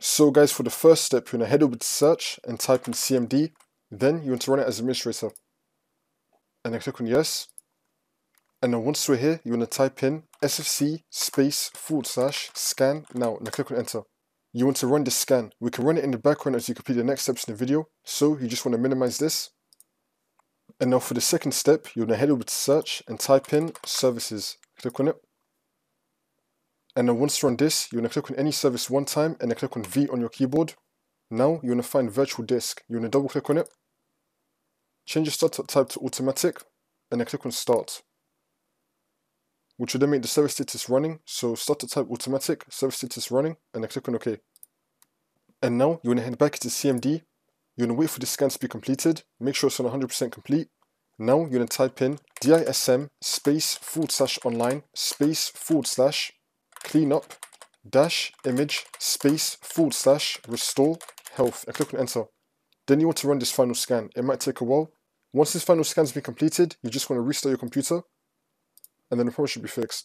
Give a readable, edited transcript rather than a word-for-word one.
So guys, for the first step, you're going to head over to search and type in CMD. Then you want to run it as administrator. And then click on yes. And then once we're here, you want to type in sfc /scan now. And then click on enter. You want to run this scan. We can run it in the background as you complete the next steps in the video. So you just want to minimize this. And now for the second step, you want to head over to search and type in services. Click on it. And then once you run this, you want to click on any service one time and then click on V on your keyboard. Now you want to find virtual disk. You want to double click on it. Change your start type to automatic and then click on start, which will then make the service status running. So start type automatic, service status running, and then click on OK. And now you want to head back into CMD. You want to wait for the scan to be completed. Make sure it's on 100% complete. Now you're going to type in DISM /online /cleanup -image /restore health and click on enter. Then you want to run this final scan. It might take a while. Once this final scan has been completed, you just want to restart your computer and then the problem should be fixed.